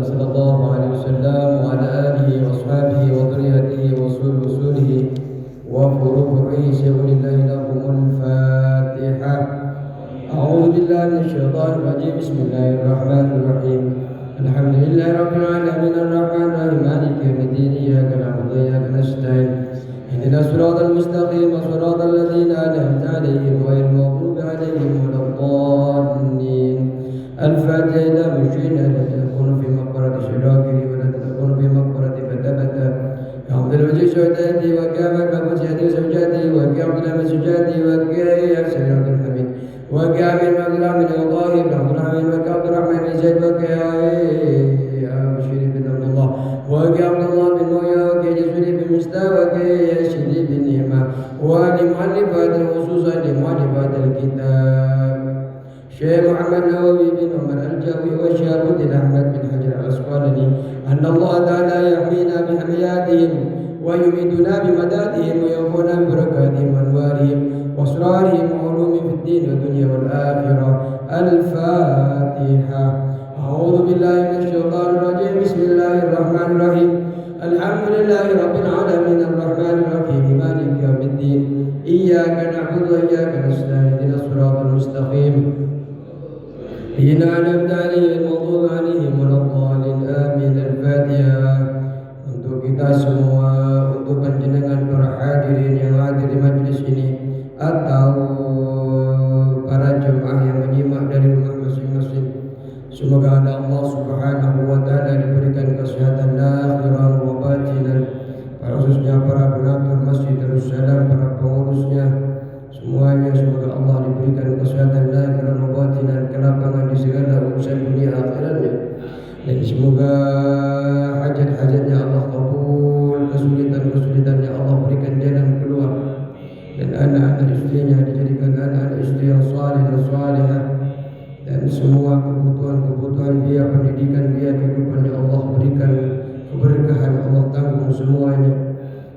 صلى الله عليه وسلم وعلى آله وأصحابه وذريته ورسوله وفروعه شيخ الله لهم الفاتحة. أعوذ بالله من الشيطان الرجيم. بسم الله الرحمن الرحيم. الحمد لله رب العالمين الرحمن الرحيم مالك يوم الدين إياك نعبد وإياك نستعين اهدنا الصراط المستقيم صراط الذين أنعمت عليهم غير المغضوب عليهم ولا الضالين. الفاتحة إلى مشينا لا تكون في مقبرة شراكه ولا تكون في مقبرة فتبتا يعبد الوجه سعداتي وكامل باب سعدي وسجادي وكامل من سجادي وكي أحسن عبد الحميد وكامل عبد الرحمن وطاهر عبد الرحمن وكعبد الرحمن بن زيد وكي بشير بن عبد الله وكي عبد الله بن مويا وكي جسولي بن مستوى وكي يشدي بن نعمة ولمؤلفات خصوصا لمؤلفات الكتاب شيخ محمد النووي بن عمر الجوي وشهاب الدين أحمد بن حجر الأسقلاني أن الله تعالى يحمينا بحمياتهم ويميتنا بمدادهم ويوفونا ببركاتهم وأنوارهم وأسرارهم وعلومهم في الدين والدنيا والآخرة. الفاتحة. أعوذ بالله من الشيطان الرجيم. بسم الله الرحمن الرحيم. الحمد لله رب العالمين الرحمن الرحيم مالك يوم الدين إياك نعبد وإياك نستعين اهدنا الصراط المستقيم الذين أنعمت عليهم المغضوب عليهم ولا الضالين آمين. الفاتحة. Untuk kita semua, untuk panjenengan para hadirin yang hadir di majlis ini atau para jemaah yang menyimak dari rumah masing-masing, semoga Allah Subhanahu wa taala diberikan kesehatan lahiran wa batinan, khususnya para donatur Masjid Darussalam, para pengurusnya semuanya, semoga Allah diberikan kesehatan lahiran wa batinan, kelapangan di segala urusan dunia akhiratnya, dan semoga hajat-hajatnya Allah kabul, kesulitan-kesulitannya Allah berikan jalan keluar, dan anak-anak istrinya dijadikan anak-anak istri yang saleh dan salihah, dan semua kebutuhan dia, pendidikan dia, kehidupannya Allah berikan keberkahan, Allah tanggung semuanya.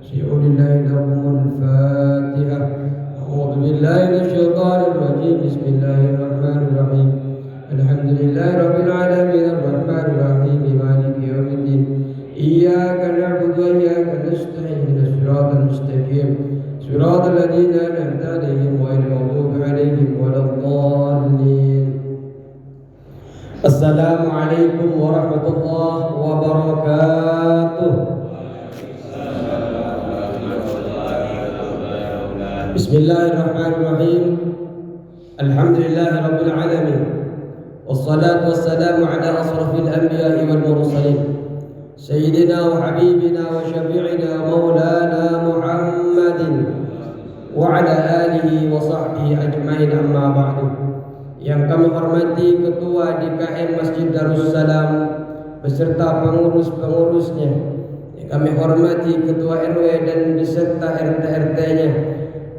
Syai'ulillahi lahumul fatihah. A'udzu billahi minasyaitonir rajim. Bismillahirrahmanirrahim. Alhamdulillahi rabbil alamin arrahmanir rahim maliki yaumiddin iyyaka na'budu wa iyyaka nasta'in ihdinas siratal mustaqim siratal ladzina an'amta 'alaihim ghairil maghdubi 'alaihim waladdallin. Assalamualaikum warahmatullahi wabarakatuh. Bismillahirrahmanirrahim. Alhamdulillahi rabbil alamin. Wassalatu wassalamu ala asrafil anbiya'i wal mursalin sayyidina wa habibina wa syafi'ina maulana Muhammadin wa ala alihi wa sahbihi ajma'in, amma ba'du. Yang kami hormati Ketua DKM Masjid Darussalam beserta pengurus-pengurusnya, yang kami hormati Ketua RW dan beserta RT-RT-nya,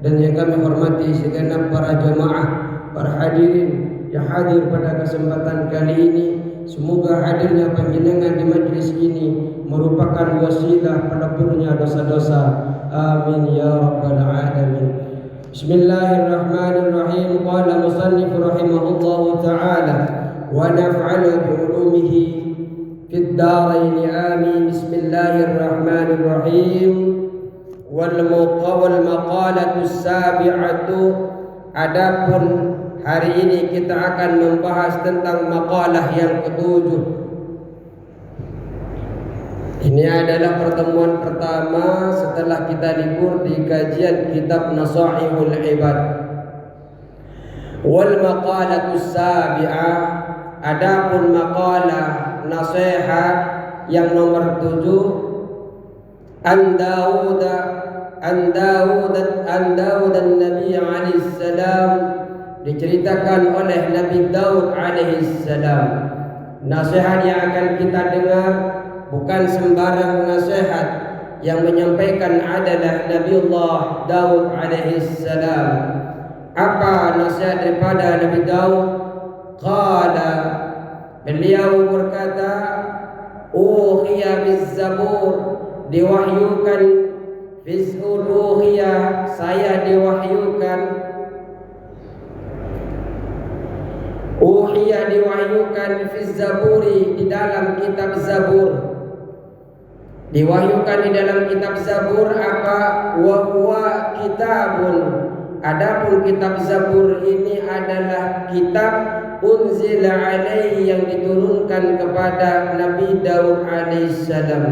dan yang kami hormati segenap para jemaah, para hadirin yang hadir pada kesempatan kali ini. Semoga hadirnya panjenengan di majlis ini merupakan wasilah pengapunnya dosa-dosa. Amin ya rabbal alamin. Bismillahirrahmanirrahim. Qala musannif rahimahullahu ta'ala wa naf'ala bi ulumihi fid darain amin. Bismillahirrahmanirrahim. Wal maqalatu sabi'atu. Adapun hari ini kita akan membahas tentang maqalah yang ketujuh. Ini adalah pertemuan pertama setelah kita libur di kajian kitab Nasaihul Ibad. Wal maqalatu sabi'ah. Adapun maqalah nasihat yang nomor 7, an Dawud Nabi alaihi salam, diceritakan oleh Nabi Daud alaihi salam. Nasihat yang akan kita dengar bukan sembarang nasihat, yang menyampaikan adalah Nabiullah Daud alaihi salam. Apa nasihat daripada Nabi Daud? Qala, beliau berkata, uhiya biz zabur, diwahyukan, fizul uhiya, saya diwahyukan, Uhiya diwahyukan fi Zaburi, di dalam kitab Zabur. Diwahyukan di dalam kitab Zabur apa? Wa huwa kitabun. Adapun kitab Zabur ini adalah kitab unzila alaihi, yang diturunkan kepada Nabi Daud alaihissalam.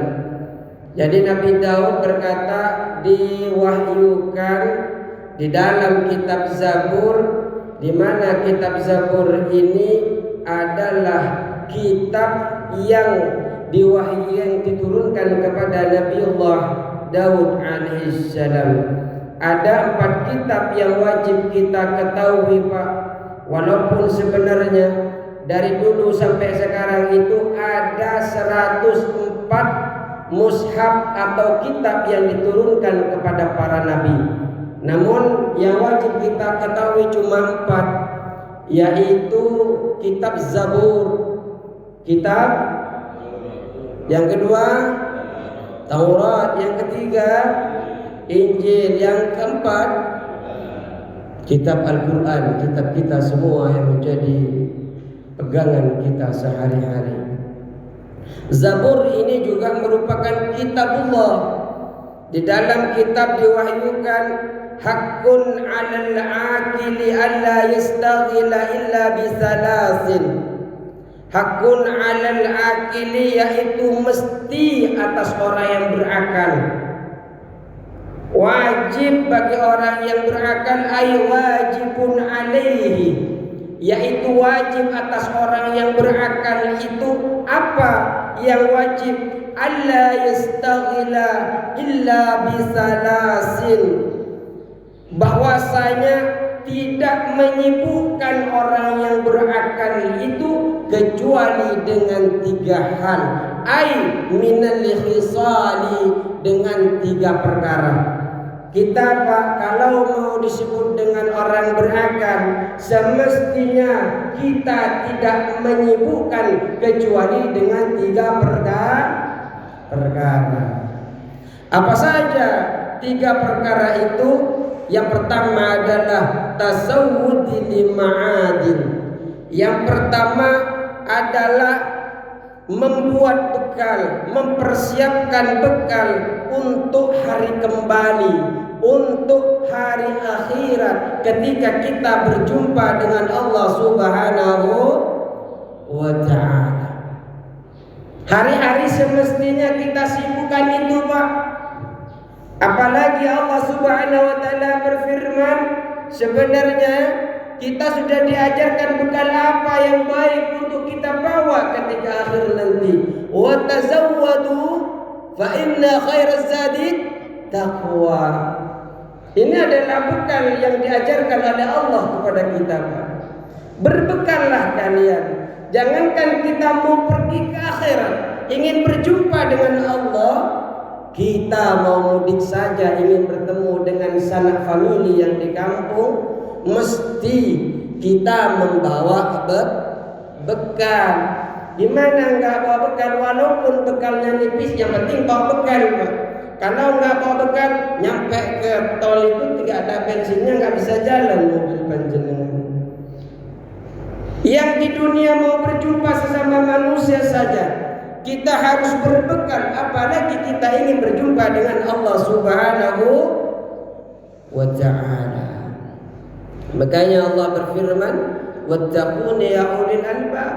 Jadi Nabi Daud berkata diwahyukan di dalam kitab Zabur, di mana kitab Zabur ini adalah kitab yang yang diturunkan kepada Nabiullah Daud alaihissalam. Ada 4 kitab yang wajib kita ketahui, Pak. Walaupun sebenarnya dari dulu sampai sekarang itu ada 104 mushaf atau kitab yang diturunkan kepada para nabi. Namun yang wajib kita ketahui cuma 4, yaitu kitab Zabur, kitab yang kedua Taurat, yang ketiga Injil, yang keempat kitab Al-Quran, kitab kita semua yang menjadi pegangan kita sehari-hari. Zabur ini juga merupakan kitabullah. Di dalam kitab diwahyukan hakun 'alal 'aqili alla yastaghila illa bisalasin. Hakun 'alal 'aqili, yaitu mesti atas orang yang berakal. Wajib bagi orang yang berakal, ay wajibun alaihi, yaitu wajib atas orang yang berakal itu apa yang wajib? Alla yastaghila illa bisalasin, bahwasanya tidak menyibukkan orang yang berakal itu kecuali dengan 3 hal, ay minal khisali, dengan 3 perkara. Kita, Pak, kalau mau disebut dengan orang berakal, semestinya kita tidak menyibukkan kecuali dengan 3 perkara. Apa saja 3 perkara itu? Yang pertama adalah tasawwudi lima'adin. Yang pertama adalah membuat bekal, mempersiapkan bekal untuk hari kembali, untuk hari akhirat, ketika kita berjumpa dengan Allah Subhanahu wa ta'ala. Hari-hari semestinya kita sibukkan itu, Pak. Apalagi Allah Subhanahu wa ta'ala berfirman, sebenarnya kita sudah diajarkan bekal apa yang baik untuk kita bawa ketika akhir nanti. Wa tazawwadu fa inna khairaz zadi taqwa. Ini adalah bekal yang diajarkan oleh Allah kepada kita, Pak. Berbekallah kalian. Jangankan kita mau pergi ke akhirat, ingin berjumpa dengan Allah, kita mau mudik saja, ingin bertemu dengan sanak famili yang di kampung, mesti kita membawa bekal. Gimana enggak bawa bekal? Walaupun bekalnya nipis, yang penting bawa bekal, Pak. Kalau enggak bawa bekal, nyampe ke tol itu tidak ada bensinnya, enggak bisa jalan mobil panjenengan. Yang di dunia mau berjumpa sesama manusia saja, kita harus berbekal, apalagi kita ingin berjumpa dengan Allah Subhanahu wa ta'ala. Makanya Allah berfirman, wattaquni ya ulil albab,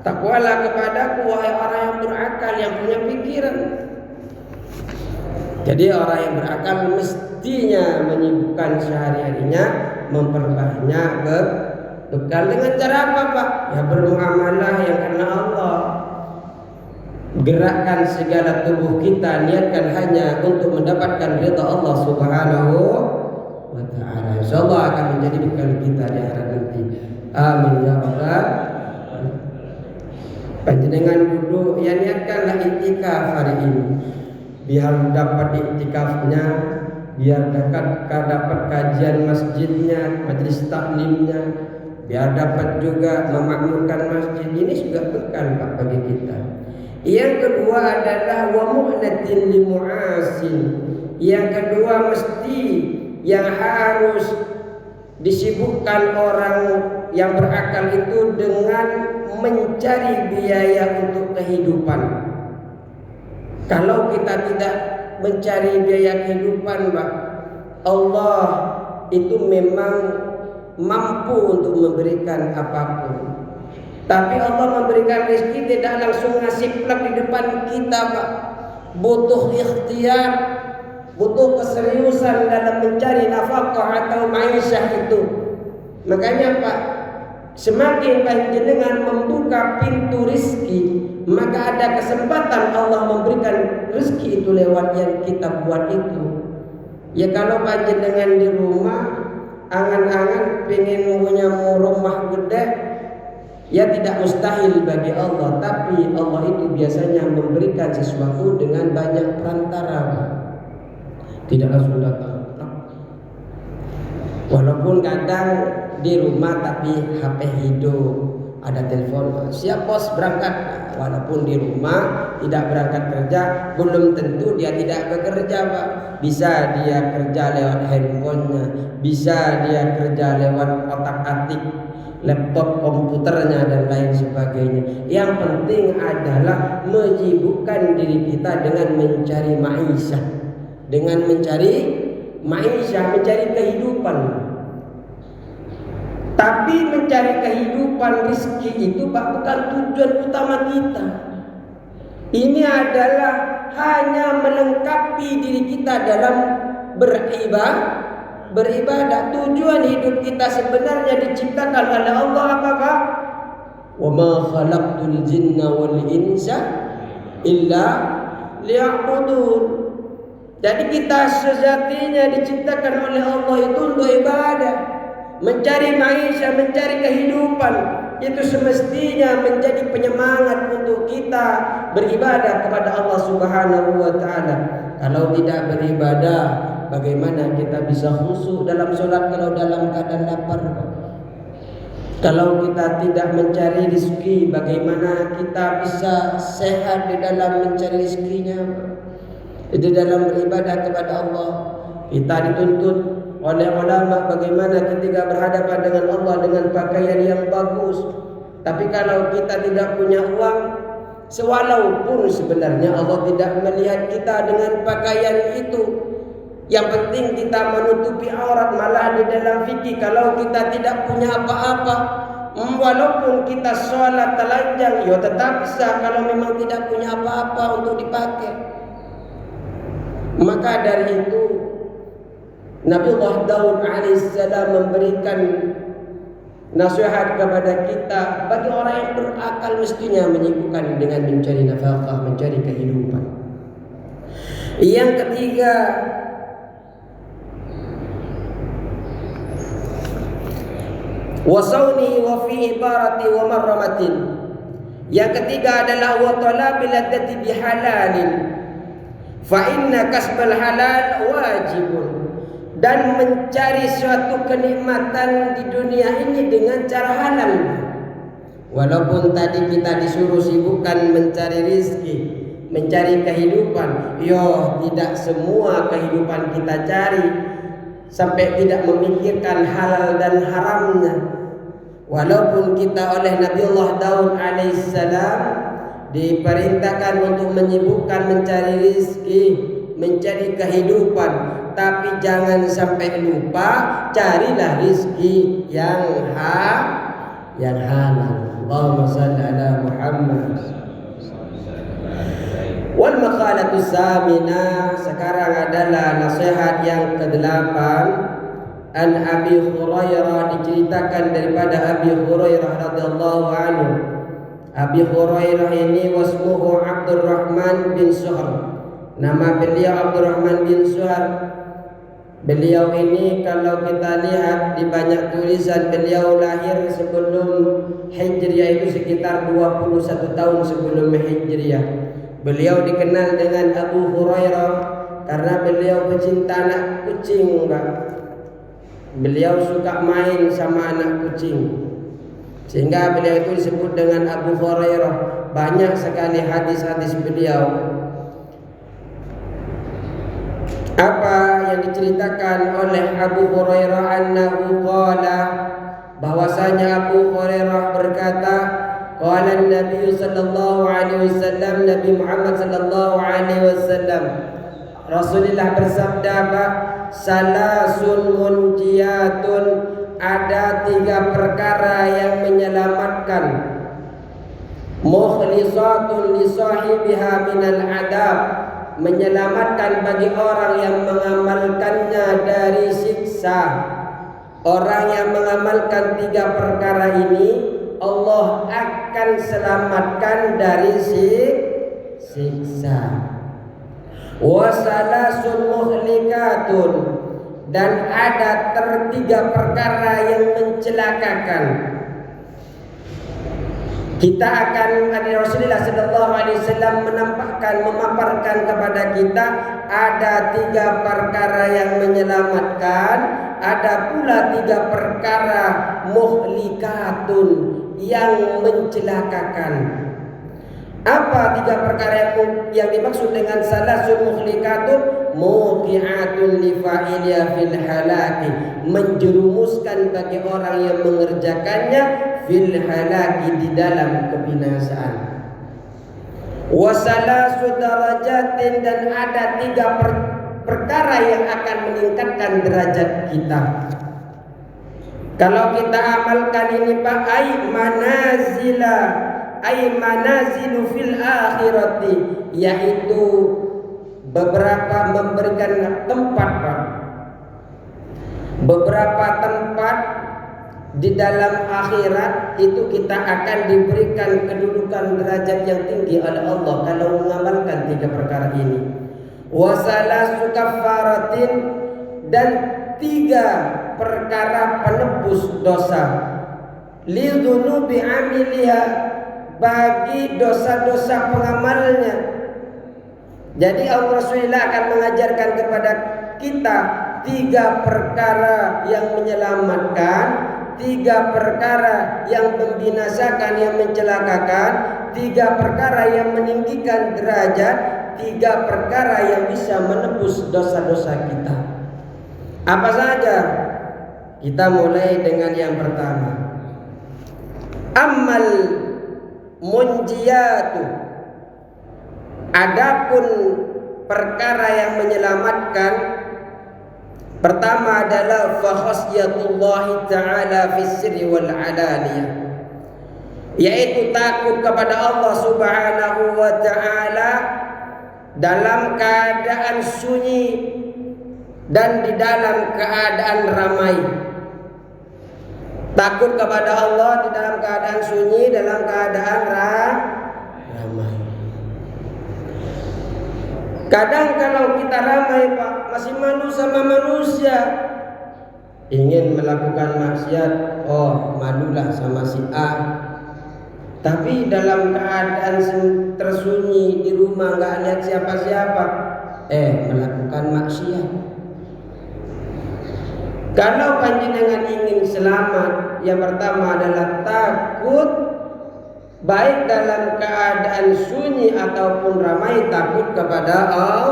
takwalah kepadaku wahai orang yang berakal, yang punya pikiran. Jadi orang yang berakal mestinya menyibukkan sehari-harinya, memperbanyak bekal. Dengan cara apa, Pak? Ya bermuamalah yang karena Allah. Gerakkan segala tubuh kita, niatkan hanya untuk mendapatkan ridha Allah Subhanahu wa ta'ala. Insyaallah akan menjadi bekal kita di akhirat nanti. Amin ya rabbal. Panjenengan dulu ya, niatkanlah iktikaf hari ini, biar dapat iktikafnya, biar dapat kajian masjidnya, majelis taklimnya, biar dapat juga memakmurkan masjid. Ini juga bekal, Pak, bagi kita. Yang kedua adalah wa mu'natin li mu'asin. Yang kedua mesti yang harus disibukkan orang yang berakal itu dengan mencari biaya untuk kehidupan. Kalau kita tidak mencari biaya kehidupan, Pak, Allah itu memang mampu untuk memberikan apapun. Tapi Allah memberikan rezeki tidak langsung ngasih plak di depan kita, Pak. Butuh ikhtiar, butuh keseriusan dalam mencari nafkah atau ma'isyah itu. Makanya, Pak, semakin panjenengan membuka pintu rezeki, maka ada kesempatan Allah memberikan rezeki itu lewat yang kita buat itu. Ya kalau panjenengan di rumah angan-angan pengen punya rumah gede, ya tidak mustahil bagi Allah, tapi Allah itu biasanya memberikan sesuatu dengan banyak perantara. Tidak langsung datang. Walaupun kadang di rumah tapi HP hidup, ada telepon, siap bos berangkat. Walaupun di rumah tidak berangkat kerja, belum tentu dia tidak bekerja, Pak. Bisa dia kerja lewat handphonenya, bisa dia kerja lewat otak-atik laptop komputernya dan lain sebagainya. Yang penting adalah menyibukkan diri kita dengan mencari ma'isyah, dengan mencari ma'isyah, mencari kehidupan. Tapi mencari kehidupan rezeki itu, Pak, bukan tujuan utama kita. Ini adalah hanya melengkapi diri kita dalam beribadah. Tujuan hidup kita sebenarnya diciptakan oleh Allah apa, Pak? Wa ma khalaqtul jinna wal insa illa liya'budun. Jadi kita sejatinya diciptakan oleh Allah itu untuk ibadah, mencari maisha, mencari kehidupan. Itu semestinya menjadi penyemangat untuk kita beribadah kepada Allah Subhanahu wa taala. Kalau tidak beribadah, bagaimana kita bisa khusyuk dalam sholat kalau dalam keadaan lapar? Kalau kita tidak mencari rezeki, bagaimana kita bisa sehat di dalam mencari rezekinya? Di dalam beribadah kepada Allah. Kita dituntut oleh ulama bagaimana ketika berhadapan dengan Allah dengan pakaian yang bagus. Tapi kalau kita tidak punya uang, sewalaupun sebenarnya Allah tidak melihat kita dengan pakaian itu, yang penting kita menutupi aurat. Malah di dalam fikih, kalau kita tidak punya apa-apa, walaupun kita sholat telanjang, ya tetap sah kalau memang tidak punya apa-apa untuk dipakai. Maka dari itu Nabiullah Daud alaihissalam memberikan nasihat kepada kita, bagi orang yang berakal mestinya menyibukkan dengan mencari nafkah, mencari kehidupan. Yang ketiga, wasawni wa fi ibarati wa marramatin. Yang ketiga adalah wa talabil ladzati bihalalin fa inna kasbal halal wajibun. Dan mencari suatu kenikmatan di dunia ini dengan cara halal. Walaupun tadi kita disuruh sibukkan mencari rezeki, mencari kehidupan, tidak semua kehidupan kita cari sampai tidak memikirkan halal dan haramnya. Walaupun kita oleh Nabiullah Daud alaihissalam diperintahkan untuk menyibukkan mencari rezeki, mencari kehidupan, tapi jangan sampai lupa carilah rezeki yang halal. Allahumma shalli ala Muhammad. Wal maqalatu samina, sekarang adalah nasihat yang ke-8. An Abi Hurairah, diceritakan daripada Abi Hurairah radhiyallahu anhu. Abi Hurairah ini wasmuhu Abdurrahman bin Suhr. Nama beliau Abdurrahman bin Suhr. Beliau ini kalau kita lihat di banyak tulisan, beliau lahir sebelum Hijriah, itu sekitar 21 tahun sebelum Hijriah. Beliau dikenal dengan Abu Hurairah karena beliau pecinta anak kucing, Pak. Beliau suka main sama anak kucing, sehingga beliau itu disebut dengan Abu Hurairah. Banyak sekali hadis-hadis beliau. Apa yang diceritakan oleh Abu Hurairah annahu qala, bahwasanya Abu Hurairah berkata, qala Nabi sallallahu alaihi wasallam, Nabi Muhammad sallallahu alaihi wasallam, Rasulullah bersabda, salasun munjiyatun, ada 3 perkara yang menyelamatkan, mukhlisatun li sahibiha minal adab, menyelamatkan bagi orang yang mengamalkannya dari siksa. Orang yang mengamalkan 3 perkara ini, Allah akan selamatkan dari siksa. Wa salasun muhlikatun, dan ada 3 perkara yang mencelakakan. Kita akan, Rasulullah sallallahu alaihi wasallam memaparkan kepada kita ada 3 perkara yang menyelamatkan, ada pula 3 perkara muhlikatun yang mencelakakan. Apa 3 perkara yang dimaksud dengan salasun muhlikatun? Muqi'atun li fa'iliya fil halaki, menjerumuskan bagi orang yang mengerjakannya fil halaki, di dalam kebinasaan. Wa salasu darajatin, dan ada 3 perkara yang akan meningkatkan derajat kita. Kalau kita amalkan ini Pak, manazilu fil akhirati, yaitu beberapa memberikan tempat Pak, beberapa tempat di dalam akhirat itu kita akan diberikan kedudukan derajat yang tinggi oleh Allah kalau mengamalkan 3 perkara ini. Wasalasu kafaratin, dan 3 perkara penebus dosa, lidzunubi amiliha, bagi dosa-dosa pengamalnya. Jadi Rasulullah akan mengajarkan kepada kita 3 perkara yang menyelamatkan, 3 perkara yang membinasakan, yang mencelakakan, 3 perkara yang meninggikan derajat, 3 perkara yang bisa menebus dosa-dosa kita. Apa saja? Kita mulai dengan yang pertama. Ammal munjiyatu, adapun perkara yang menyelamatkan, pertama adalah fa khasyatullahi ta'ala fis sirri wal alaniyah, yaitu takut kepada Allah Subhanahu wa taala dalam keadaan sunyi dan di dalam keadaan ramai. Takut kepada Allah di dalam keadaan sunyi, dalam keadaan ramai. Kadang kalau kita ramai Pak, masih malu sama manusia, ingin melakukan maksiat, oh malulah sama si A. Tapi dalam keadaan tersunyi di rumah, nggak lihat siapa-siapa, melakukan maksiat. Kalau panjenengan ingin selamat, yang pertama adalah takut, baik dalam keadaan sunyi ataupun ramai, takut kepada Allah.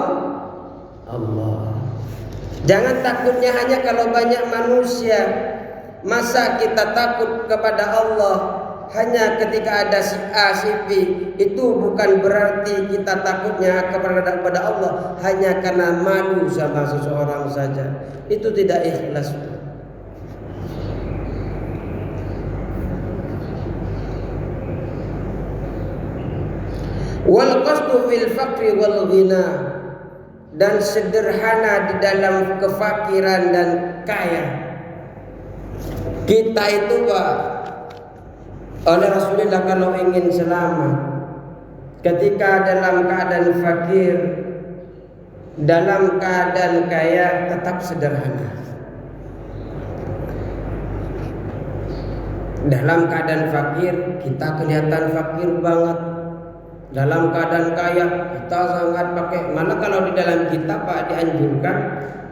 Jangan takutnya hanya kalau banyak manusia. Masa kita takut kepada Allah hanya ketika ada si A, si B? Itu bukan berarti kita takutnya kepada Allah hanya karena malu sama seseorang saja. Itu tidak ikhlas. Wal qasdu fil faqri wal ghina, dan sederhana di dalam kefakiran dan kaya. Kita itu Pak, oleh Rasulullah kalau ingin selamat, ketika dalam keadaan fakir, dalam keadaan kaya, tetap sederhana. Dalam keadaan fakir, kita kelihatan fakir banget. Dalam keadaan kaya, kita sangat pakai. Mana kalau di dalam kitab Pak dianjurkan,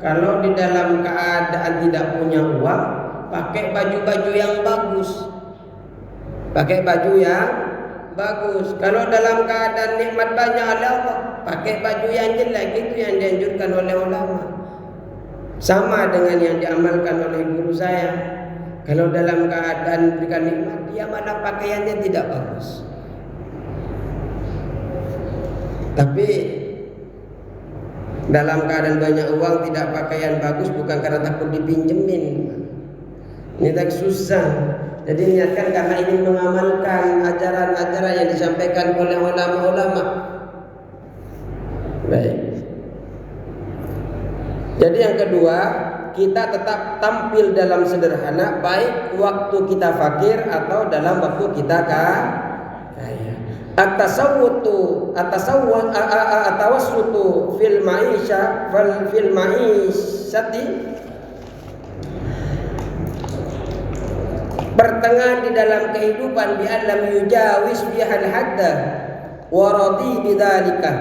kalau di dalam keadaan tidak punya uang, pakai baju-baju yang bagus. Pakai baju yang bagus. Kalau dalam keadaan nikmat banyak oleh Allah, pakai baju yang jelek. Itu yang dianjurkan oleh ulama. Sama dengan yang diamalkan oleh guru saya. Kalau dalam keadaan berikan nikmat, dia malah pakaiannya tidak bagus. Tapi dalam keadaan banyak uang tidak pakaian bagus bukan karena takut dipinjemin. Ini tak susah. Jadi niatkan karena ingin mengamalkan ajaran-ajaran yang disampaikan oleh ulama-ulama. Baik. Jadi yang kedua, kita tetap tampil dalam sederhana, baik waktu kita fakir atau dalam waktu kita kaya. At-tasawwutu fil ma'isyati, pertengahan di dalam kehidupan, bi alam yujawis bihal hadda wa radi bidzalika,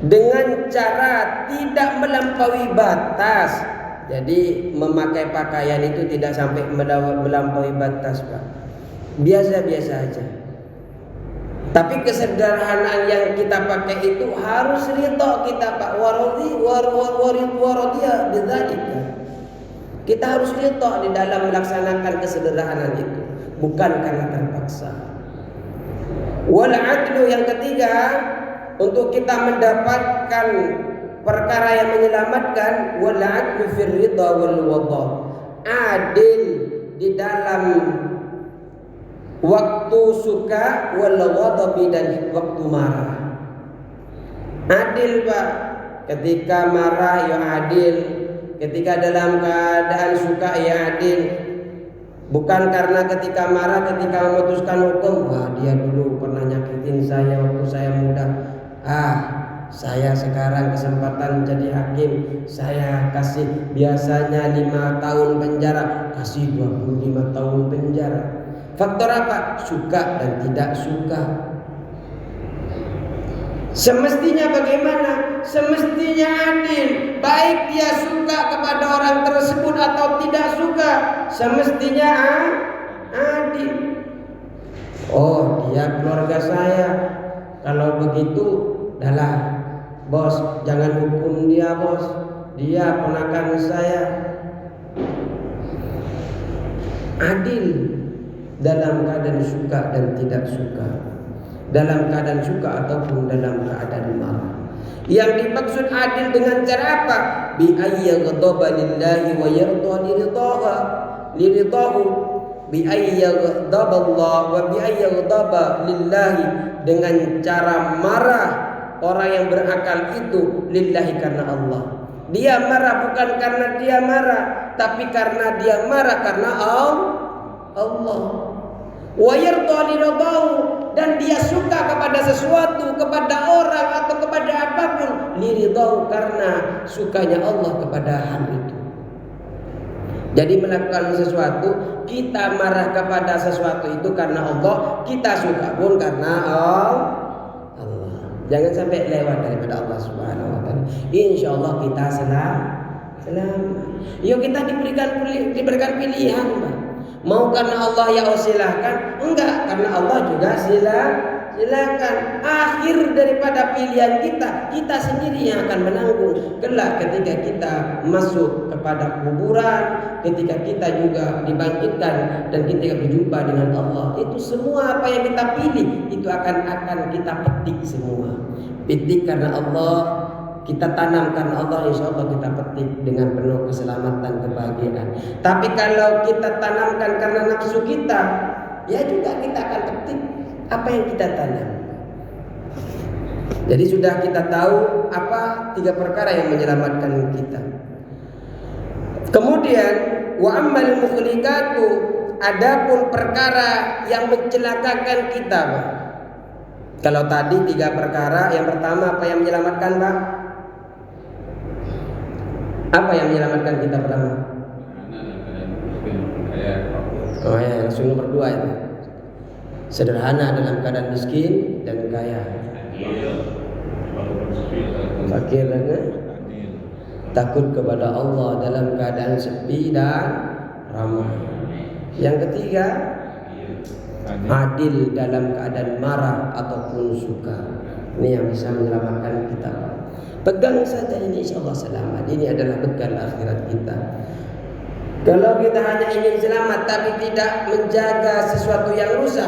dengan cara tidak melampaui batas. Jadi memakai pakaian itu tidak sampai melampaui batas, Pak. Biasa-biasa aja. Tapi kesederhanaan yang kita pakai itu harus ridho kita, Pak. Waradiya bidzalika. Kita harus ridho di dalam melaksanakan kesederhanaan itu, bukan karena terpaksa. Wal adlu, yang ketiga, untuk kita mendapatkan perkara yang menyelamatkan, wal adlu fir ridha wal wada, adil di dalam waktu suka, wal ghadabi, dan waktu marah. Adil, Pak. Ketika marah ya adil, ketika dalam keadaan suka ya adil. Bukan karena ketika marah, ketika memutuskan hukum, wah dia dulu pernah nyakitin saya waktu saya muda, saya sekarang kesempatan jadi hakim, saya kasih biasanya 5 tahun penjara, kasih 25 tahun penjara. Faktor apa? Suka dan tidak suka. Semestinya bagaimana? Semestinya adil, baik dia suka kepada orang tersebut atau tidak suka, semestinya adil. Oh, dia keluarga saya, kalau begitu adalah bos, jangan hukum dia, bos, dia ponakan saya. Adil dalam keadaan suka dan tidak suka, dalam keadaan suka ataupun dalam keadaan marah. Yang dimaksud adil dengan cara apa? Bi ayyaghdaba lillahi wa yarda liridhahu, bi ayyaghdaba Allah wa bi ayyaghdaba lillahi, dengan cara marah orang yang berakal itu lillahi, karena Allah. Dia marah bukan karena dia marah, tapi karena dia marah karena Allah. Wa yarda liridhahu, dan dia suka kepada sesuatu, kepada orang atau kepada apapun, liridhahu, karena sukanya Allah kepada hal itu. Jadi melakukan sesuatu, kita marah kepada sesuatu itu karena Allah, kita suka pun karena Allah. Jangan sampai lewat daripada Allah Subhanahu wa taala. Insyaallah kita selamat. Yuk kita diberikan pilihan, Pak. Mau karena Allah ya silahkan, enggak karena Allah juga silakan. Akhir daripada pilihan kita sendiri yang akan menanggung kelak ketika kita masuk kepada kuburan, ketika kita juga dibangkitkan dan kita berjumpa dengan Allah. Itu semua apa yang kita pilih itu akan kita petik semua. Petik karena Allah, kita tanam karena Allah, insya Allah kita petik dengan penuh keselamatan, kebahagiaan. Tapi kalau kita tanamkan karena nafsu kita, ya juga kita akan petik apa yang kita tanam. Jadi sudah kita tahu apa 3 perkara yang menyelamatkan kita. Kemudian wa ammal mukhlikatu, adapun perkara yang mencelakakan kita, Pak. Kalau tadi 3 perkara, yang pertama apa yang menyelamatkan, Pak? Apa yang menyelamatkan kita pertama? Oh ya, langsung nomor 2 itu. Sederhana dalam keadaan miskin dan kaya. Fakir dan takut kepada Allah dalam keadaan sepi dan ramah. Yang ketiga, adil dalam keadaan marah ataupun suka. Ini yang bisa menyelamatkan kita. Pegang saja ini, insya Allah selamat. Ini adalah bekal akhirat kita. Kalau kita hanya ingin selamat tapi tidak menjaga sesuatu yang rusak,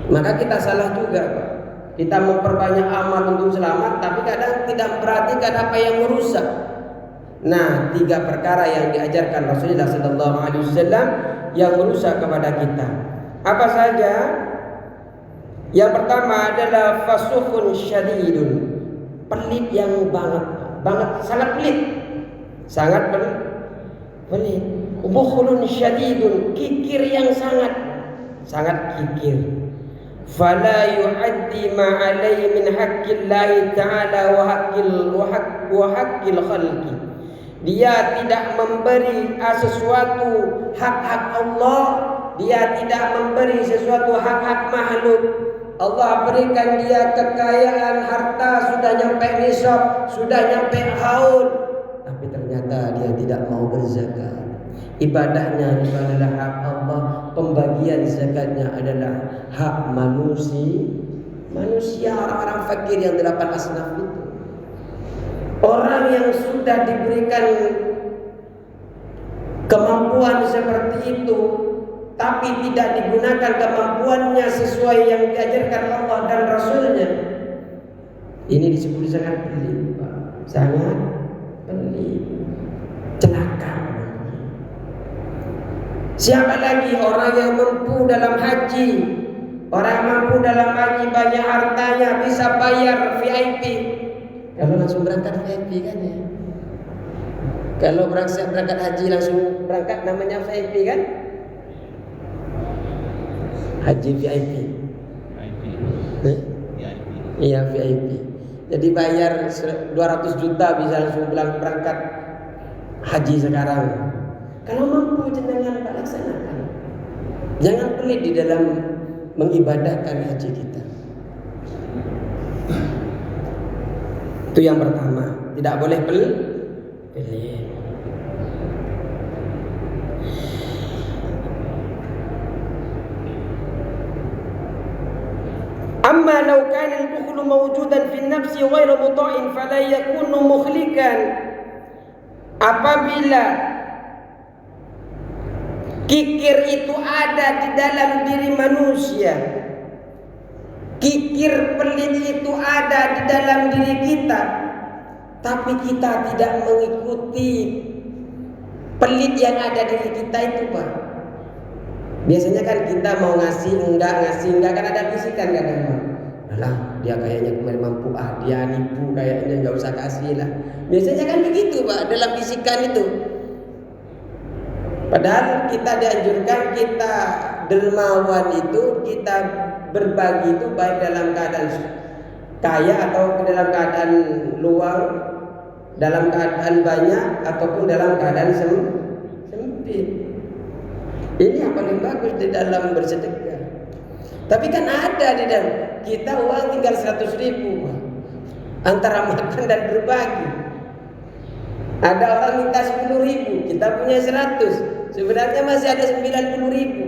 maka kita salah juga, Pak. Kita memperbanyak amal untuk selamat, tapi kadang tidak memperhatikan apa yang merusak. Nah, 3 perkara yang diajarkan Rasulullah SAW yang merusak kepada kita. Apa saja? Yang pertama adalah fasuhun syadidun, pelit yang banget, sangat pelit, sangat pelit. Bukhlun syadidun, kikir yang sangat kikir. Fala yu'addi ma alaihi min haqqillahi ta'ala wa haqqil khalqi. Dia tidak memberi sesuatu hak-hak Allah, dia tidak memberi sesuatu hak-hak makhluk. Allah berikan dia kekayaan harta, sudah nyampe nisab, sudah nyampe haul, tapi ternyata dia tidak mau berzakat. Ibadahnya adalah hak Allah, pembagian zakatnya adalah hak manusia, orang-orang fakir yang 8 asnaf itu. Orang yang sudah diberikan kemampuan seperti itu, tapi tidak digunakan kemampuannya sesuai yang diajarkan Allah dan Rasulnya, ini disebut sangat pelit, Pak. Sangat pelit, celaka. Siapa lagi orang yang mampu dalam haji? Orang mampu dalam haji, banyak hartanya, bisa bayar VIP. Kalau langsung berangkat VIP kan ya. Kalau berangkat haji langsung berangkat namanya VIP kan? Haji VIP. Iya VIP. Jadi bayar 200 juta bisa langsung berangkat haji sekarang. Kalau mampu jenengan laksanakan. Jangan pelit di dalam mengibadahkan haji kita. Itu yang pertama, tidak boleh pelit. Amma law kana al-bukhlu mawjudan fi an-nafsi ghairu muta'in fala yakunu mukhlikan. Apabila kikir itu ada di dalam diri manusia, kikir pelit itu ada di dalam diri kita, tapi kita tidak mengikuti pelit yang ada di diri kita itu, Pak. Biasanya kan kita mau ngasih enggak kan ada bisikan kadang, Pak. Alah, dia kayaknya kemarin mampu, dia nipu, kayaknya enggak usah kasih lah. Biasanya kan begitu, Pak, dalam bisikan itu. Padahal kita dianjurkan, kita dermawan itu, kita berbagi itu baik dalam keadaan kaya atau dalam keadaan luang, dalam keadaan banyak ataupun dalam keadaan sempit. Ini yang paling bagus di dalam bersedekah. Tapi kan ada di dalam kita uang tinggal 100 ribu, Pak, antara makan dan berbagi. Ada orang minta 10 ribu, kita punya 100. Sebenarnya masih ada 90 ribu.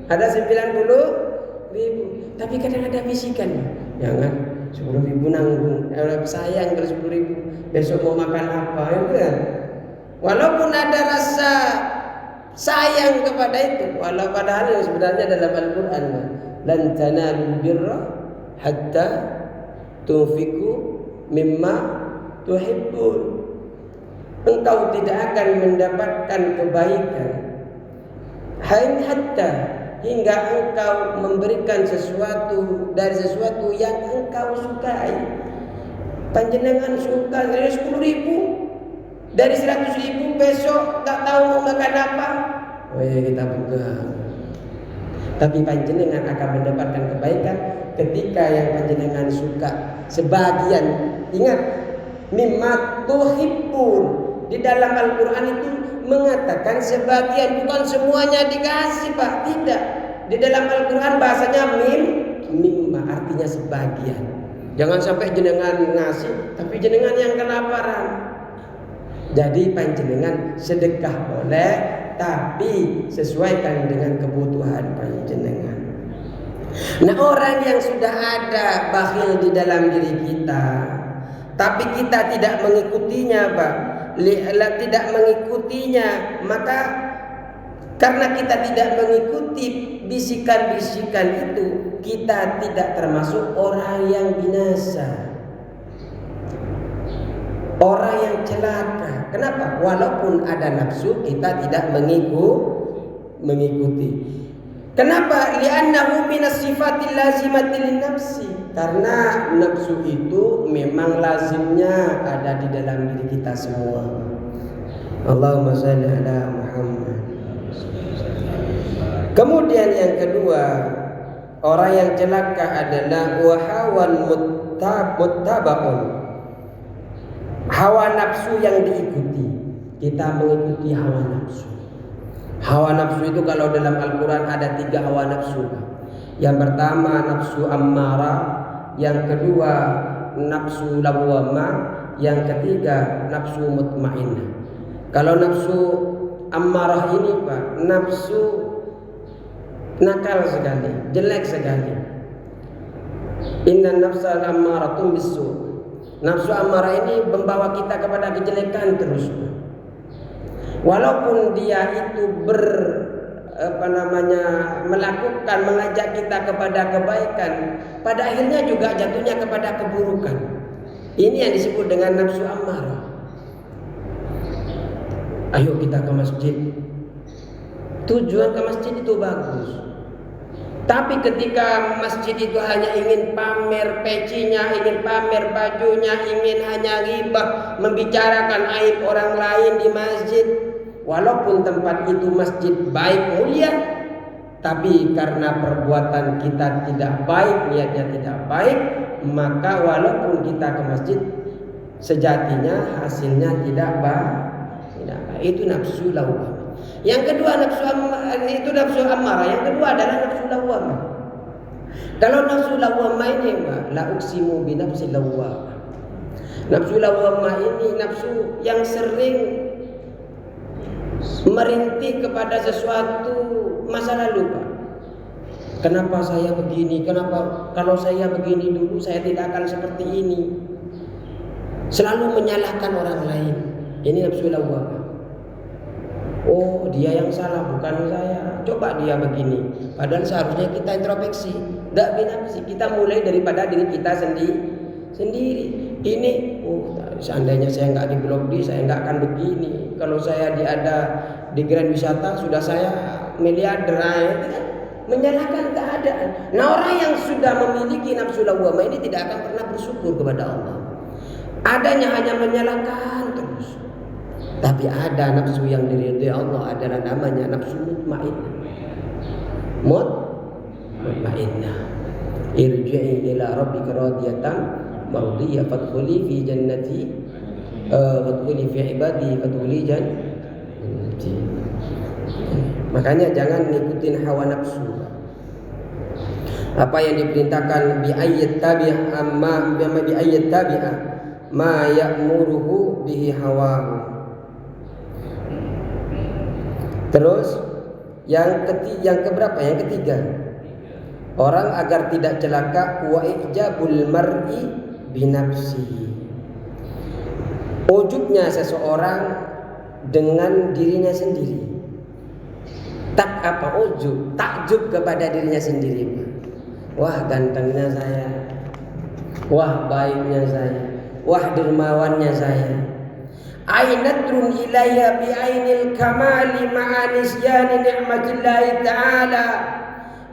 Ada 90 ribu. Tapi kadang ada bisikan, jangan 10 ribu nanggung, sayang kalau 10 ribu, besok mau makan apa, ya kan? Walaupun ada rasa sayang kepada itu, walau padahal yang sebenarnya dalam Al-Quran, lan tanalul birra hatta tunfiqu mimma tuhibbun. Engkau tidak akan mendapatkan kebaikan hatta hingga engkau memberikan sesuatu dari sesuatu yang engkau sukai. Panjenengan suka dari 10 ribu, dari 100 ribu, besok tak tahu mau makan apa, oh ya kita pegang. Tapi panjenengan akan mendapatkan kebaikan ketika yang panjenengan suka sebagian. Ingat, mimma tuhibbun. Di dalam Al-Quran itu mengatakan sebagian, bukan semuanya dikasih, Pak. Tidak. Di dalam Al-Quran bahasanya mimma, artinya sebagian. Jangan sampai jenengan ngasih tapi jenengan yang kelaparan. Jadi panjenengan sedekah boleh, tapi sesuaikan dengan kebutuhan panjenengan. Nah, orang yang sudah ada bakhil di dalam diri kita, tapi kita tidak mengikutinya, Pak, tidak mengikutinya, maka karena kita tidak mengikuti bisikan-bisikan itu, kita tidak termasuk orang yang binasa, orang yang celaka. Kenapa? Walaupun ada nafsu, kita tidak mengikuti. Kenapa? Li'annahu minas sifatil lazimati linnafsi. Karena nafsu itu memang lazimnya ada di dalam diri kita semua. Allahumma shalli ala Muhammad. Kemudian yang kedua, orang yang celaka adalah wahawan muttabaun. Hawa nafsu yang diikuti. Kita mengikuti hawa nafsu. Hawa nafsu itu kalau dalam Al-Quran ada 3 hawa nafsu. Yang pertama nafsu ammarah, yang kedua nafsu lawwamah, yang ketiga nafsu mutmainnah. Kalau nafsu ammarah ini Pak, nafsu nakal sekali, jelek sekali. Inna nafsa ammaratun bisu. Nafsu ammarah ini membawa kita kepada kejelekan terus. Walaupun dia itu melakukan, mengajak kita kepada kebaikan, pada akhirnya juga jatuhnya kepada keburukan. Ini yang disebut dengan nafsu ammarah. Ayo kita ke masjid. Tujuan ke masjid itu bagus. Tapi ketika masjid itu hanya ingin pamer pecinya, ingin pamer bajunya, ingin hanya ghibah, membicarakan aib orang lain di masjid, walaupun tempat itu masjid baik mulia, tapi karena perbuatan kita tidak baik, niatnya tidak baik, maka walaupun kita ke masjid, sejatinya hasilnya tidak baik. Itu nafsu lawwamah. Yang kedua itu nafsu ammarah. Yang kedua adalah nafsu lawwamah. Kalau nafsu lawwamah ini la uqsimu bi nafsi lawwamah. Nafsu lawwamah ini nafsu yang sering merintih kepada sesuatu masa lalu, Pak. Kenapa saya begini? Kenapa kalau saya begini dulu saya tidak akan seperti ini? Selalu menyalahkan orang lain. Ini nafsu lawwamah. Oh, dia yang salah, bukan saya. Coba dia begini. Padahal seharusnya kita introspeksi. Tidak binafsi. Kita mulai daripada diri kita sendiri. Ini, seandainya saya nggak di Blok D, saya nggak akan begini. Kalau saya ada di Grand Wisata, sudah saya miliarder. Menyalahkan keadaan. Nah, orang yang sudah memiliki nafsu lawwamah ini tidak akan pernah bersyukur kepada Allah. Adanya hanya menyalahkan terus. Tapi ada nafsu yang diridhai Allah, adalah namanya nafsu mutmainnah. Mutmainnah. Irji'i ila rabbika radiyatan mardiyah fadkhuli fi jannati fadkhuli fi ibadi fadkhuli jannati. Makanya jangan ngikutin hawa nafsu. Apa yang diperintahkan bi ayat tabi'ah ma ya'muruhu bihi hawahu. Terus yang keberapa? Yang ketiga, orang agar tidak celaka wa ijabul mar'i binafsihi. Ujubnya seseorang dengan dirinya sendiri. Takjub kepada dirinya sendiri. Wah, gantengnya saya. Wah, baiknya saya. Wah, dermawannya saya. Ainatun ilaiha bi'ainil kamali ma'anisyani ni'matillahi ta'ala.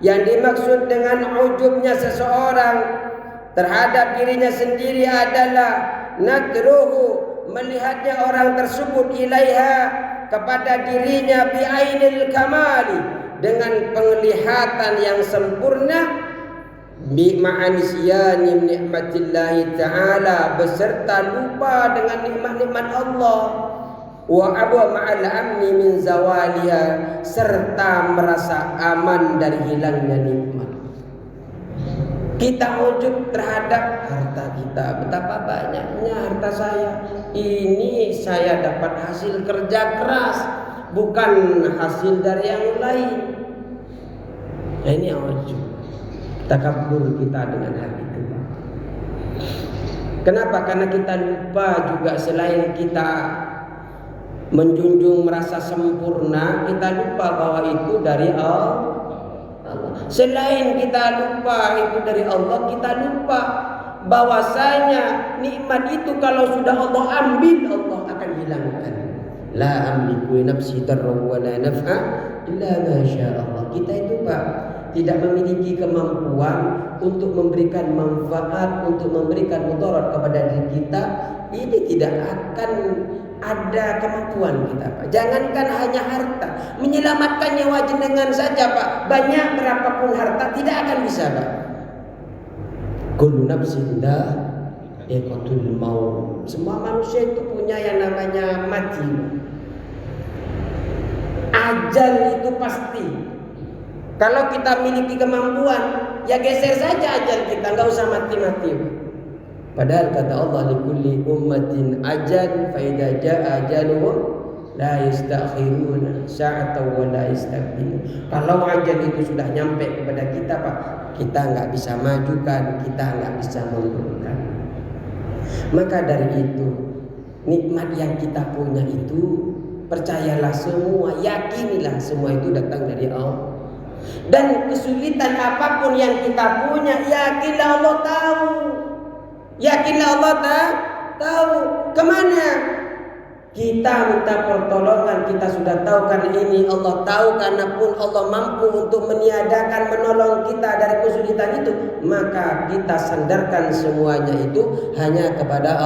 Yang dimaksud dengan ujubnya seseorang terhadap dirinya sendiri adalah nadruhu, melihatnya orang tersebut ilaiha, kepada dirinya bi'ainil kamali, dengan penglihatan yang sempurna, ma'anisyani ni'matillahi ta'ala, beserta lupa dengan nikmat-nikmat Allah, wa abwa ma'al amni min zawaliha, serta merasa aman dari hilangnya nikmat. Kita ujub terhadap harta kita. Betapa banyaknya harta saya. Ini saya dapat hasil kerja keras, bukan hasil dari yang lain. Nah, ini ujub. Takabur kita dengan hal itu. Kenapa? Karena kita lupa juga selain kita menjunjung merasa sempurna, kita lupa bahwa itu dari Allah. Selain kita lupa itu dari Allah, kita lupa bahwasanya nikmat itu kalau sudah Allah ambil, Allah akan hilangkan. La amliku nafsi darran wa la naf'a illa ma syaa Allah. Kita itu Pak tidak memiliki kemampuan untuk memberikan manfaat, untuk memberikan mudarat kepada diri kita. Ini tidak akan ada kemampuan kita Pak. Jangankan hanya harta, menyelamatkan nyawa jenengan saja Pak, banyak berapapun harta tidak akan bisa Pak. Kullu nafsin dha'iqatul maut. Semua manusia itu punya yang namanya mati. Ajal itu pasti. Kalau kita miliki kemampuan, ya geser saja ajal kita, nggak usah mati-mati. Padahal kata Allah, likulli ummatin ajal, fa idza jaa ajaluhum la yastakhiruna sa'atan wa la yastaqdimun. Kalau ajal itu sudah nyampe kepada kita Pak, kita nggak bisa majukan, kita nggak bisa mundurkan. Maka dari itu, nikmat yang kita punya itu, percayalah semua, yakinilah semua itu datang dari Allah. Dan kesulitan apapun yang kita punya, yakinlah Allah tahu. Yakinlah Allah tahu kemana kita minta pertolongan. Kita sudah tahu kan ini Allah tahu, karena pun Allah mampu untuk meniadakan, menolong kita dari kesulitan itu, maka kita sandarkan semuanya itu hanya kepada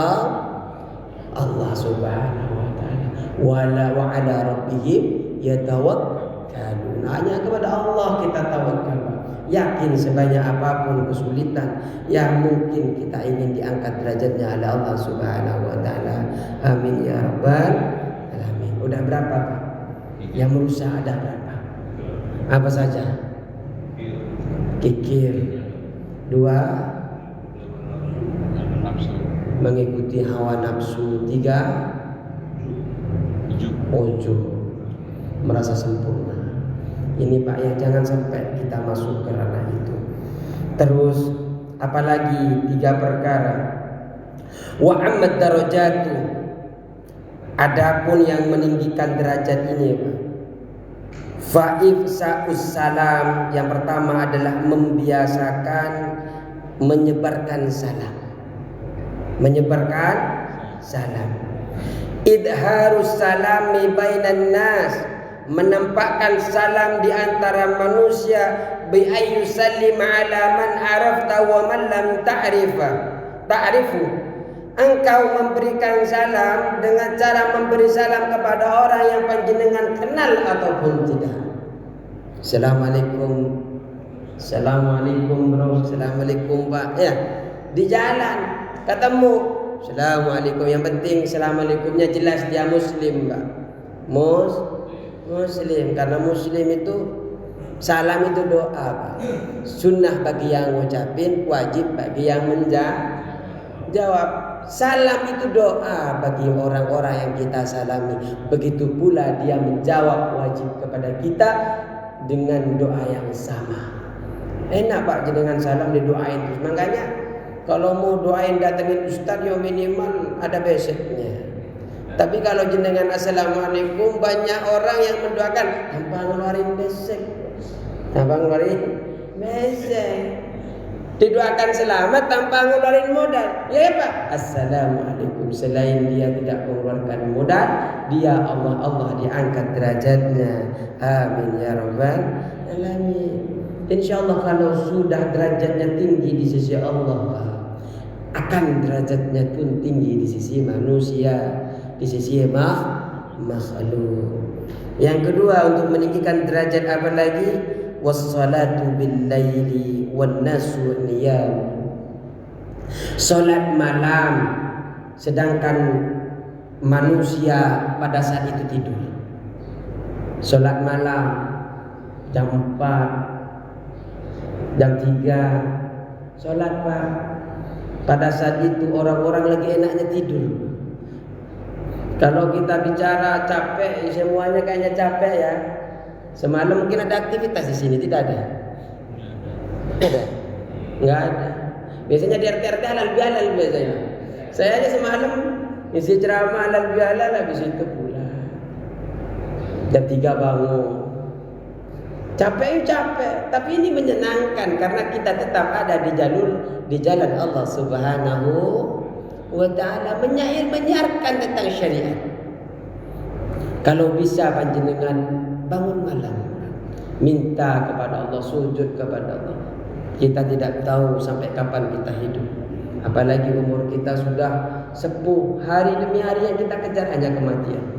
Allah Subhanahu wa taala. Wala wa ala rabbihim yatawakkalun. Hanya kepada Allah kita tawakal. Yakin sebanyak apapun kesulitan yang mungkin kita ingin diangkat derajatnya oleh Allah Subhanahu wa taala. Amin ya rabbal alamin. Udah berapa Pak? Yang merusak ada berapa? Apa saja? Kikir. 2, mengikuti hawa nafsu. 3, ujub, merasa sempurna. Ini Pak ya, jangan sampai kita masuk ke ranah itu. Terus apalagi 3 perkara. Wa amad darajatu. Adapun yang meninggikan derajat ini Pak, fa ifsa'us salam. Yang pertama adalah membiasakan menyebarkan salam. Menyebarkan salam. Idharus salami bainan nas, menampakkan salam di antara manusia, bi ayyusallim ala man arafta wa man lam ta'rifu. Engkau memberikan salam dengan cara memberi salam kepada orang yang panjenengan kenal ataupun tidak. Assalamualaikum. Assalamualaikum bro. Assalamualaikum Pak. Ya, di jalan ketemu. Assalamualaikum. Yang penting assalamualaikumnya jelas dia muslim Pak. Muslim, karena muslim itu salam itu doa Pak. Sunnah bagi yang ngucapin, wajib bagi yang menjawab. Salam itu doa bagi orang-orang yang kita salami. Begitu pula dia menjawab wajib kepada kita dengan doa yang sama. Enak Pak jenengan salam didoain terus. Makanya kalau mau doain datengin ustaz ya minimal ada beseknya. Tapi kalau jenengan assalamualaikum, banyak orang yang mendoakan tanpa ngeluarin besek. Didoakan selamat tanpa ngeluarin modal. Ya Pak, assalamualaikum. Selain dia tidak mengeluarkan modal, dia Allah diangkat derajatnya. Amin ya rabbal alamin. Insyaallah kalau sudah derajatnya tinggi di sisi Allah Pak, akan derajatnya pun tinggi di sisi manusia, di sisi makhluk. Yang kedua, untuk meninggikan derajat apa lagi? Wassalatu bil laili wan nasu niyam. Salat malam sedangkan manusia pada saat itu tidur. Salat malam jam 4, jam 3 salat Pak. Pada saat itu orang-orang lagi enaknya tidur. Kalau kita bicara capek, semuanya kayaknya capek ya. Semalam mungkin ada aktivitas di sini, tidak ada? Ada? Enggak ada. Biasanya di RT halal bihalal biasanya. Saya aja semalam isi ceramah halal bihalal, habis itu pulang. Jam 3 bangun. Capek, tapi ini menyenangkan karena kita tetap ada di jalan Allah Subhanahu wa ta'ala, menyiarkan tentang syariat. Kalau bisa panjenengan bangun malam, minta kepada Allah, sujud kepada Allah. Kita tidak tahu sampai kapan kita hidup. Apalagi umur kita sudah sepuh, hari demi hari yang kita kejar hanya kematian.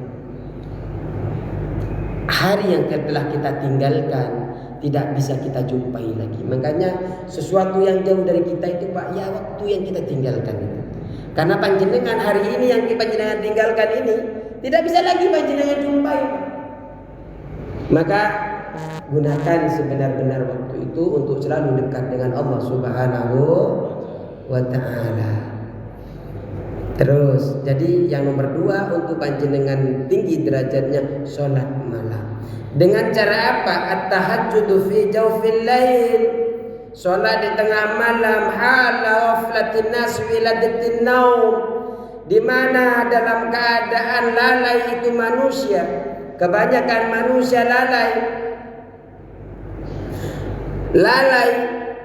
Hari yang telah kita tinggalkan tidak bisa kita jumpai lagi. Makanya sesuatu yang jauh dari kita itu Pak, ya waktu yang kita tinggalkan itu. Karena panjenengan hari ini yang panjenengan tinggalkan ini tidak bisa lagi panjenengan jumpai. Maka gunakan sebenar-benar waktu itu untuk selalu dekat dengan Allah Subhanahu wa ta'ala. Terus, jadi yang nomor 2 untuk panjenengan tinggi derajatnya sholat malam. Dengan cara apa? At-tahajjudu fi jawfil lail. Sholat di tengah malam, hala ghaflatin nas wiladatin naum, di mana dalam keadaan lalai itu manusia. Kebanyakan manusia lalai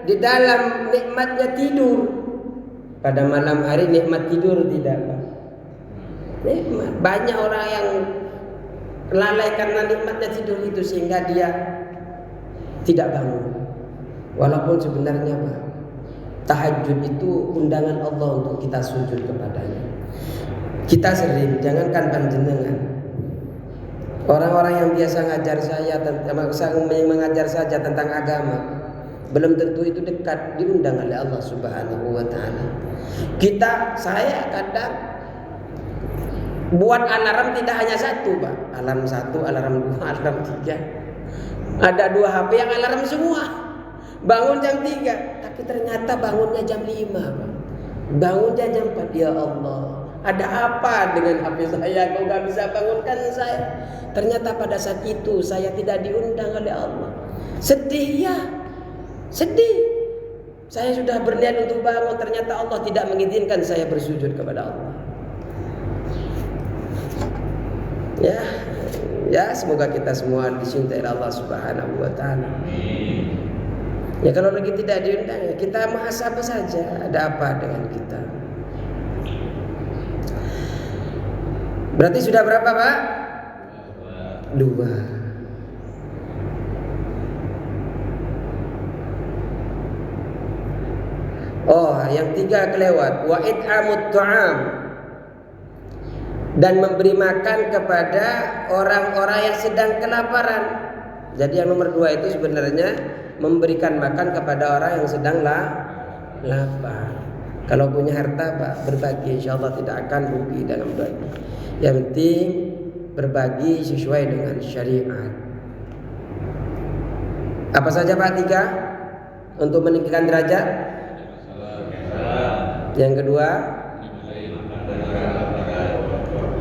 di dalam nikmatnya tidur. Pada malam hari nikmat tidur tidak, Pak. Nikmat. Banyak orang yang lalai karena nikmatnya tidur itu sehingga dia tidak bangun. Walaupun sebenarnya Pak, tahajud itu undangan Allah untuk kita sujud kepadanya. Kita sering, jangankan panjenengan, orang-orang yang biasa mengajar saja tentang agama, belum tentu itu dekat diundang oleh Allah Subhanahu wa ta'ala. Saya kadang buat alarm tidak hanya satu Pak. Alarm 1, alarm 2, alarm 3. Ada 2 HP yang alarm semua. Bangun jam 3, tapi ternyata bangunnya jam 5 Pak. Bangunnya jam 4. Ya Allah, ada apa dengan HP saya kok gak bisa bangunkan saya? Ternyata pada saat itu saya tidak diundang oleh Allah. Sedih ya, sedih. Saya sudah berniat untuk bangun, ternyata Allah tidak mengizinkan saya bersujud kepada Allah. Ya, semoga kita semua dicintai Allah Subhanahu wa ta'ala. Ya kalau lagi tidak diundang, ya kita muhasabah saja, ada apa dengan kita. Berarti sudah berapa Pak? 2. Oh, yang 3 kelewat. Wa it'amut ta'am, dan memberi makan kepada orang-orang yang sedang kelaparan. Jadi yang nomor 2 itu sebenarnya memberikan makan kepada orang yang sedang lapar. Kalau punya harta Pak, berbagi, insyaallah tidak akan rugi dalam berbagi. Yang penting berbagi sesuai dengan syariat. Apa saja Pak 3 untuk meninggikan derajat? Yang kedua,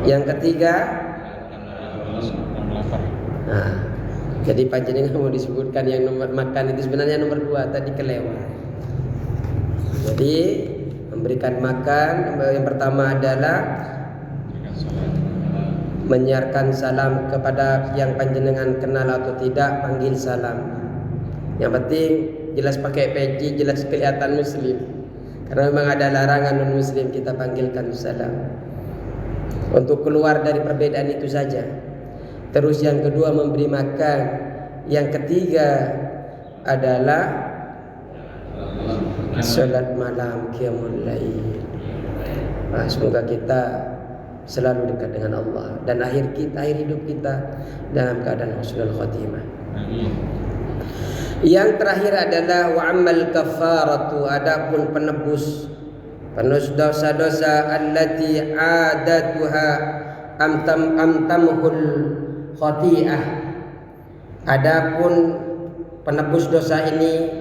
yang ketiga, jadi panjenengan mau disebutkan yang nomor makan itu sebenarnya nomor 2 tadi kelewat. Jadi memberikan makan yang pertama adalah menyiarkan salam kepada yang panjenengan kenal atau tidak, panggil salam. Yang penting jelas pakai peci, jelas kelihatan muslim. Karena memang ada larangan non muslim kita panggilkan salam. Untuk keluar dari perbedaan itu saja. Terus yang kedua memberi makan. Yang ketiga adalah salat malam, qiyamul lail. Semoga kita selalu dekat dengan Allah dan akhir hidup kita dalam keadaan husnul khatimah. Yang terakhir adalah wa ammal kafaratu, adapun penebus dosa-dosa allati adatuha amtamhul khati'ah. Adapun penebus dosa ini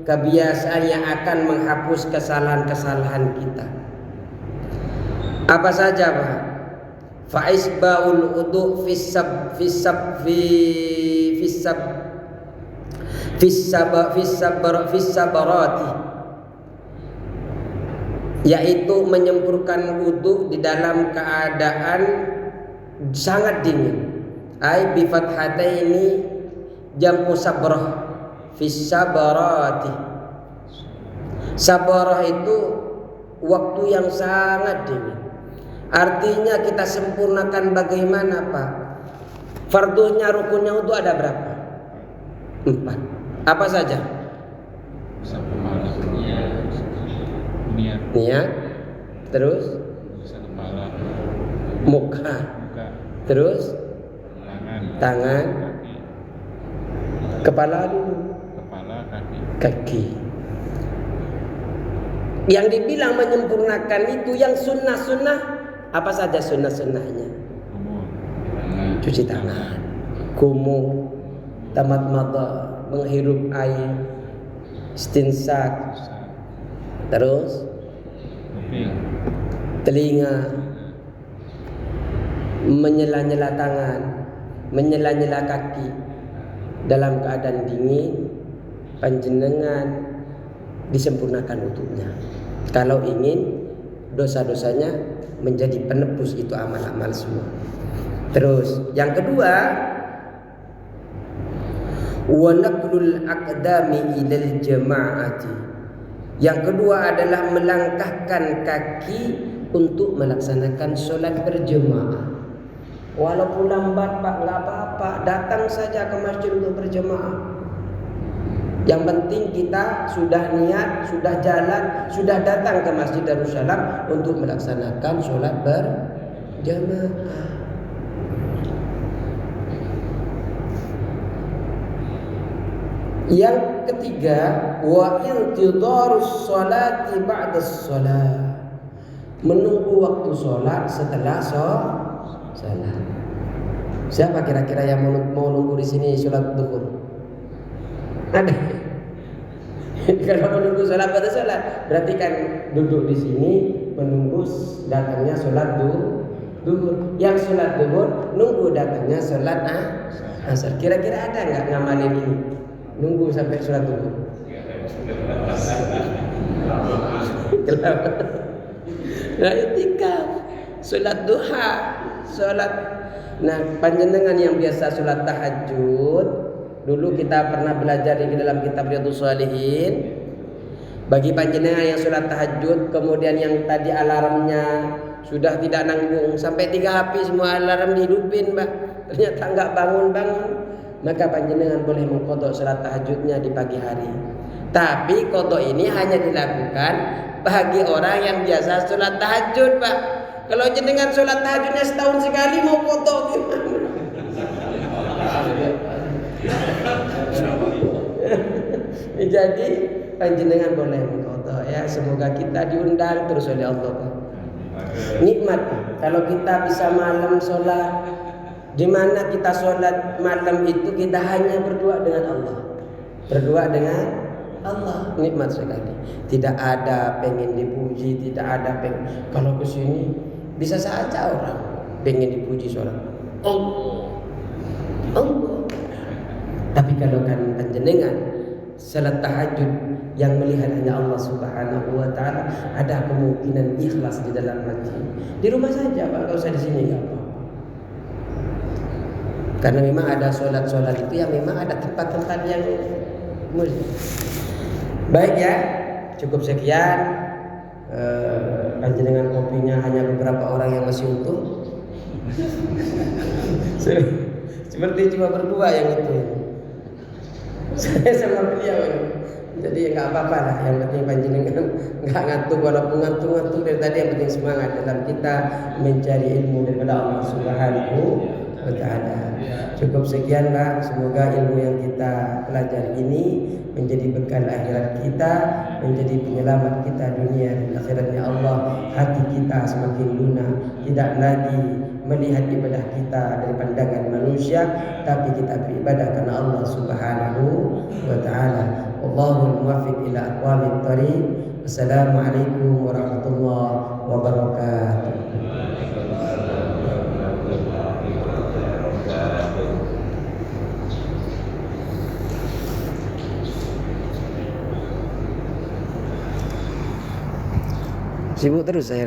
kebiasaan yang akan menghapus kesalahan-kesalahan kita. Apa saja Pak? Fa isbaul wudu fissabarati, yaitu menyempurkan wudu di dalam keadaan sangat dingin. Ai bi fathataini jam'u sabrah fi sabarati. Sabarah itu waktu yang sangat dini. Artinya kita sempurnakan bagaimana Pak? Fardunya, rukunnya itu ada berapa? 4. Apa saja? Niat. Terus? Muka. Terus? Tangan. Kepala dulu. Kaki. Yang dibilang menyempurnakan itu yang sunnah-sunnah, apa saja sunnah-sunnahnya? Cuci tangan, kumur, tamat mata, menghirup air, istinsak, terus telinga, menyela-nyela tangan, menyela-nyela kaki dalam keadaan dingin, panjenengan disempurnakan wudhunya. Kalau ingin dosa-dosanya menjadi penebus itu amal-amal semua. Terus yang kedua, wa naqlul aqdami ilal jama'ati. Yang kedua adalah melangkahkan kaki untuk melaksanakan sholat berjemaah. Walaupun lambat Pak, nggak apa-apa, datang saja ke masjid untuk berjemaah. Yang penting kita sudah niat, sudah jalan, sudah datang ke Masjid Darussalam untuk melaksanakan sholat berjamaah. Yang ketiga, wa intidharus sholati ba'da sholat. Menunggu waktu sholat setelah sholat. Siapa kira-kira yang mau nunggu di sini sholat duhur? Ada. Kalau menunggu sholat pada sholat, berarti kan duduk di sini menunggu datangnya sholat duhur. Yang sholat duhur nunggu datangnya sholat asar. Kira-kira ada nggak ngamalin ini? Nunggu sampai sholat duhur. Nah, itikaf, sholat duha, sholat. Nah, panjenengan yang biasa sholat tahajud, dulu kita pernah belajar di dalam kitab Riyadhus Shalihin. Bagi panjenengan yang sholat tahajud, kemudian yang tadi alarmnya sudah tidak nanggung, sampai 3 HP semua alarm dihidupin, Mbak. Ternyata nggak bangun-bangun, maka panjenengan boleh mengqadha sholat tahajudnya di pagi hari. Tapi qadha ini hanya dilakukan bagi orang yang biasa sholat tahajud, Pak. Kalau jenengan sholat tahajudnya setahun sekali, mau qadha gimana? Jadi panjenengan boleh mengqadha ya. Semoga kita diundang terus oleh Allah. Nikmat kalau kita bisa malam sholat. Di mana kita sholat malam itu kita hanya berdoa dengan Allah. Berdoa dengan Allah, nikmat sekali. Tidak ada pengen dipuji, tidak ada pengen. Kalau ke sini bisa saja orang pengen dipuji sholat Allah. Tapi kalau kan panjenengan salat tahajud yang melihat hanya Allah Subhanahu wa taala, ada kemungkinan ikhlas di dalam hati. Di rumah saja Pak, enggak usah di sini enggak apa. Karena memang ada sholat-sholat itu yang memang ada tempat-tempat yang mulia. Baik ya, cukup sekian. Panjenengan kopinya hanya beberapa orang yang masih utuh. Seperti cuma berdua yang itu. Saya sama beliau ini. Jadi nggak apa-apa lah. Yang penting panjenengan nggak ngantuk, walaupun ngantuk dari tadi. Yang penting semangat dalam kita mencari ilmu daripada Allah Subhanahu wa taala. Cukup sekian Pak. Semoga ilmu yang kita pelajari ini menjadi bekal akhirat kita, menjadi penyelamat kita dunia dan akhiratnya Allah. Hati kita semakin lunak, tidak lagi melihat ibadah kita dari pandangan manusia, tapi kita beribadah karena Allah Subhanahu wa taala. Wallahul muwaffiq ila aqwamit thariq. Wassalamualaikum warahmatullahi wabarakatuh. Sibuk terus saya.